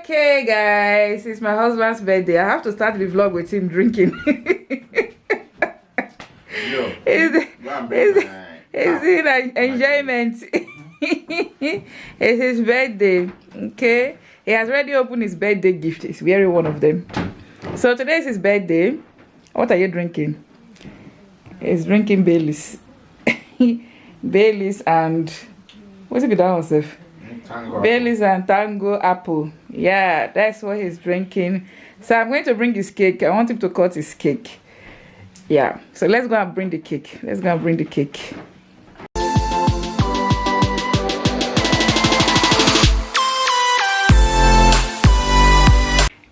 Okay, guys, it's my husband's birthday. I have to start the vlog with him drinking. It's in enjoyment. It's his birthday. Okay, he has already opened his birthday gift. He's wearing one of them. So today is his birthday. What are you drinking? He's drinking Baileys. Baileys and what's it with that one, Seth? Baileys and Tango apple. Yeah, that's what he's drinking. So I'm going to bring his cake. I want him to cut his cake. Yeah, so let's go and bring the cake. Let's go and bring the cake.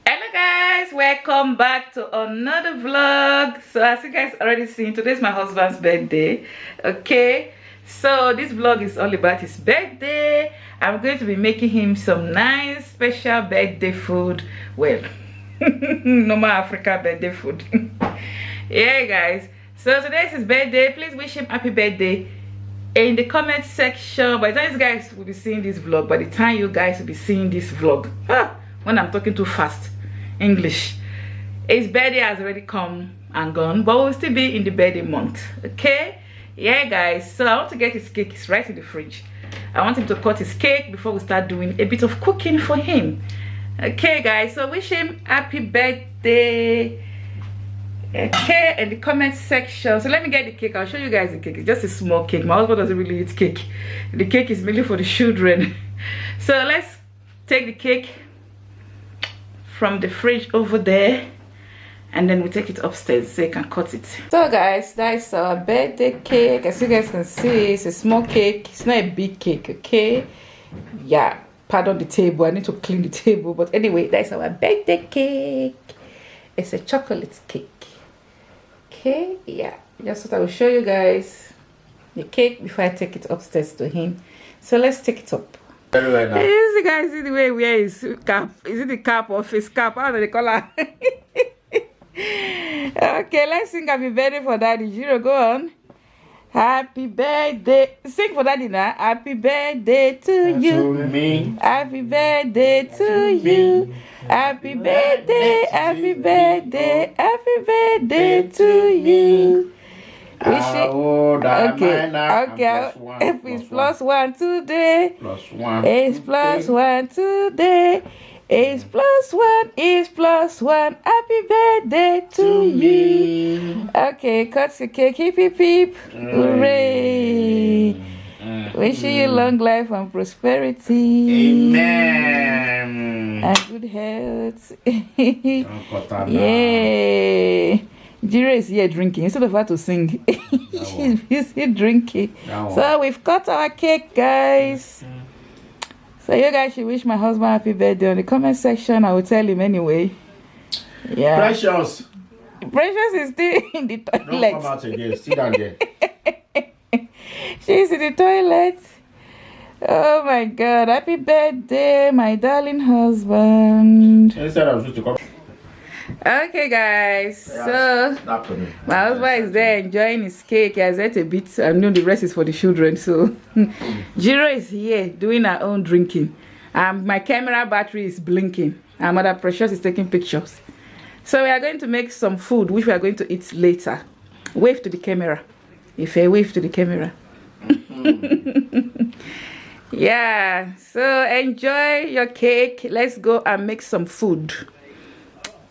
Hello guys, welcome back to another vlog. So as you guys already seen, today's my husband's birthday. Okay, so this vlog is all about his birthday. I'm going to be making him some nice special birthday food. Well, normal Africa birthday food. Yeah guys, so today is his birthday. Please wish him happy birthday in the comment section. By the time you guys will be seeing this vlog, by the time you guys will be seeing this vlog, when I'm talking too fast English, his birthday has already come and gone, but we'll still be in the birthday month. Okay, yeah guys, so I want to get his cake. It's right in the fridge. I want him to cut his cake before we start doing a bit of cooking for him. Okay guys, so wish him happy birthday. Okay, in the comment section. So let me get the cake. I'll show you guys the cake. It's just a small cake. My husband doesn't really eat cake. The cake is mainly for the children. So let's take the cake from the fridge over there, and then we take it upstairs so you can cut it. So guys, that's our birthday cake. As you guys can see, it's a small cake. It's not a big cake. Okay, yeah, pardon the table, I need to clean the table, but anyway, that's our birthday cake. It's a chocolate cake. Okay, yeah, just what I will show you guys the cake before I take it upstairs to him. So let's take it up. Very well now. Is the guy see the way he wears his cap? Is it the cap or his cap? How do they call her? Okay, let's sing happy birthday for daddy. Jiro, go on. Happy birthday. Sing for daddy now. Happy birthday to you. Me. Happy birthday to you. Happy birthday, happy birthday, happy birthday to you. Okay, it's +1 today. +1. It's +1 today. It's +1. Happy birthday to you. Okay, cut the cake. Hip hip hip. Hooray. Wishing you long life and prosperity. Amen. And good health. Yeah. Jira is here drinking instead of her to sing. She's busy drinking. So we've cut our cake, guys. So you guys should wish my husband happy birthday on the comment section. I will tell him anyway. Yeah. Precious. Precious is still in the toilet. Don't come out again. Sit down there. She's in the toilet. Oh my god. Happy birthday, my darling husband. Instead of you to come. Okay guys, so my husband is there enjoying his cake. He has ate a bit. I know the rest is for the children. So Jiro is here doing her own drinking. My camera battery is blinking. And Mother Precious is taking pictures. So we are going to make some food which we are going to eat later. Wave to the camera. If I wave to the camera. Yeah, so enjoy your cake. Let's go and make some food.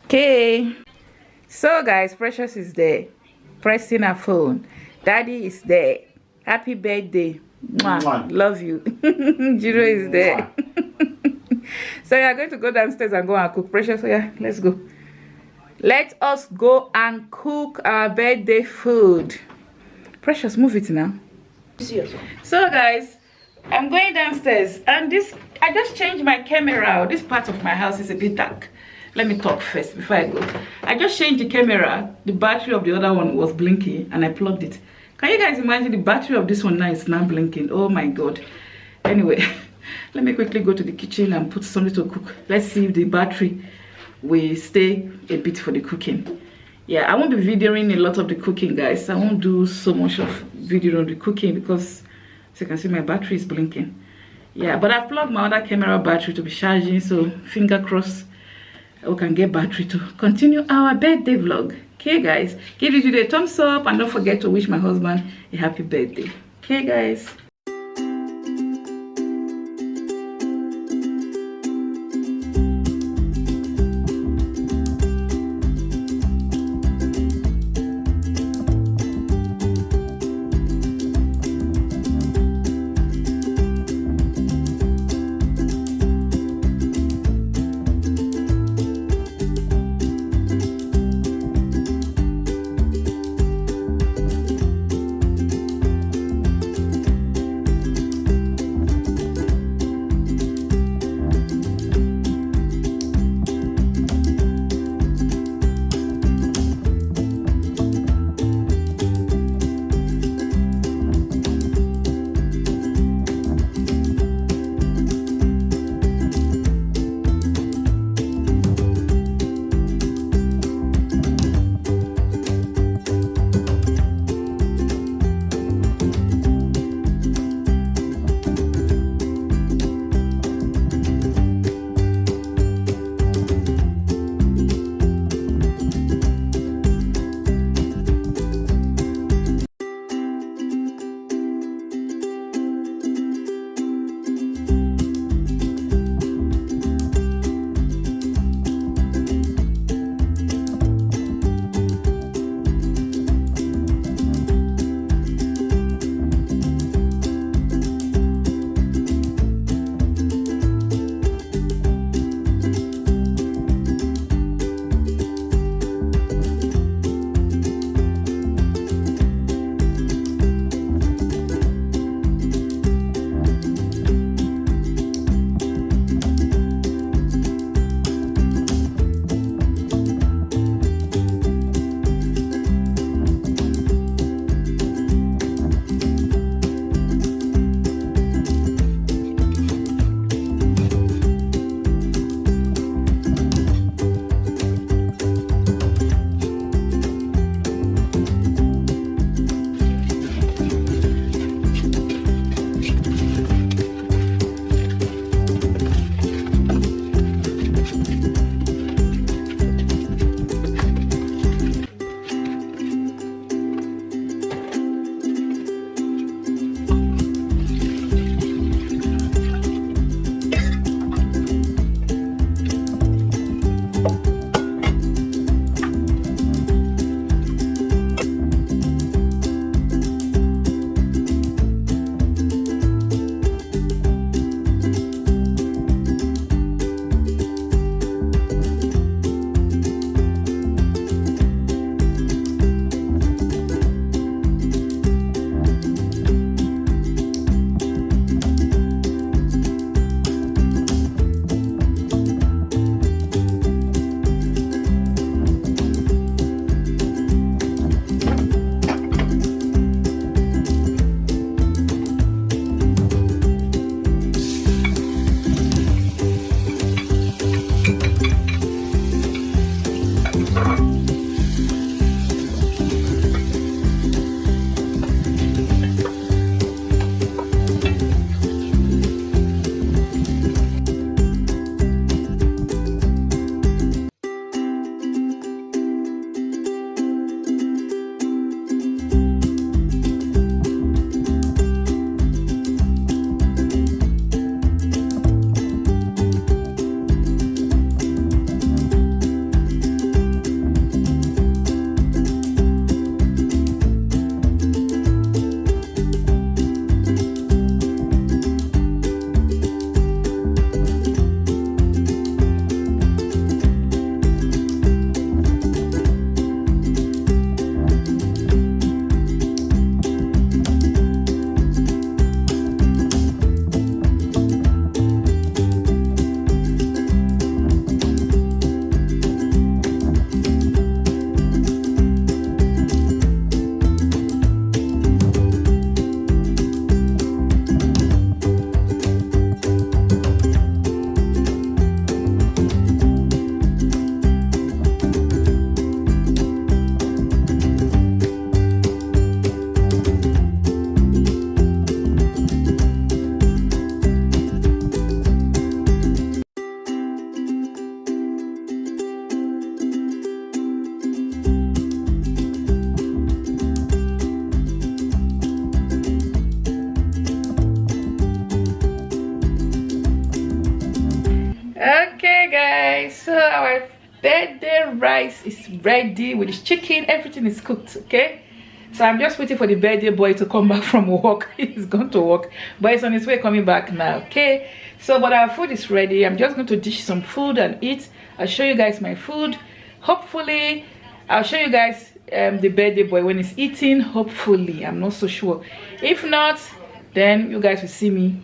Okay, so guys, Precious is there pressing her phone. Daddy is there. Happy birthday. Mwah. Love you. Jiro is there. So we are going to go downstairs and go and cook. Precious, so yeah, let's go. Let us go and cook our birthday food. Precious, move it now. So guys, I'm going downstairs, and I just changed my camera. This part of my house is a bit dark. Let me talk first before I go. I just changed the camera. The battery of the other one was blinking and I plugged it. Can you guys imagine the battery of this one now is now blinking? Oh my god. Anyway, let me quickly go to the kitchen and put something to cook. Let's see if the battery will stay a bit for the cooking. Yeah, I won't be videoing a lot of the cooking, guys. I won't do so much of video on the cooking because, as you can see, my battery is blinking. Yeah, but I plugged my other camera battery to be charging, so finger crossed we can get battery to continue our birthday vlog. Okay guys, give this video a thumbs up and don't forget to wish my husband a happy birthday. Okay guys. Okay, guys, so our birthday rice is ready with his chicken. Everything is cooked. Okay, so I'm just waiting for the birthday boy to come back from work. He's going to work, but he's on his way coming back now. Okay, so but our food is ready. I'm just going to dish some food and eat. I'll show you guys my food. Hopefully I'll show you guys the birthday boy when he's eating. Hopefully, I'm not so sure. If not, then you guys will see me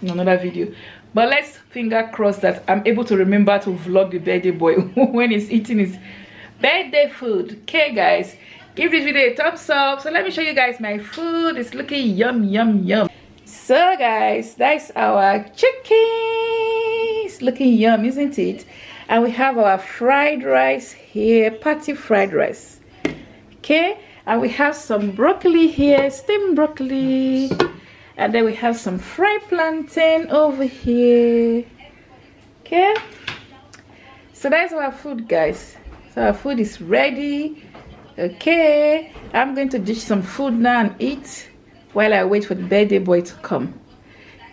in another video. But let's finger cross that I'm able to remember to vlog the birthday boy when he's eating his birthday food. Okay, guys, give this video a thumbs up. So let me show you guys my food. It's looking yum yum yum. So guys, that's our chicken. It's looking yum, isn't it? And we have our fried rice here, party fried rice. Okay, and we have some broccoli here, steamed broccoli. And then we have some fried plantain over here. Okay, so that's our food, guys. So our food is ready. Okay, I'm going to dish some food now and eat while I wait for the birthday boy to come.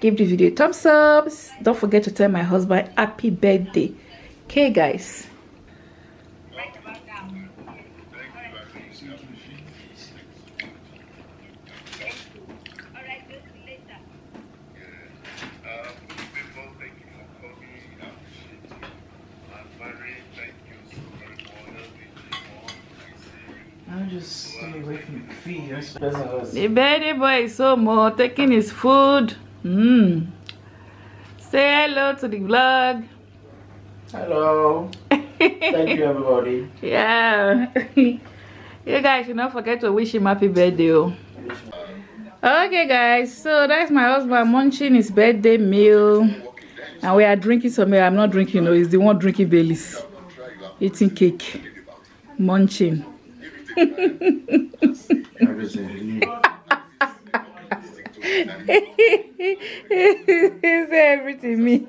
Give the video a thumbs up. Don't forget to tell my husband happy birthday. Okay, guys. I'm just stay away from the feet. The birthday boy is so more taking his food. Say hello to the vlog. Hello. Thank you, everybody. Yeah. You guys should not forget to wish him happy birthday. Okay, guys, so that's my husband munching his birthday meal. And we are drinking some milk. I'm not drinking, no, he's the one drinking Baileys. Eating cake. Munching. It's everything me.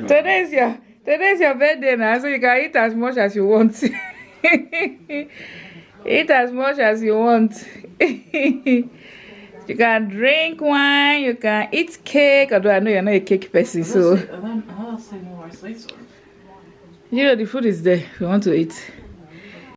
Today's your birthday now, so you can eat as much as you want. Eat as much as you want. You can drink wine, you can eat cake, although I know you're not a cake person, so I'll say more sweets. you know the food is there if you want to eat.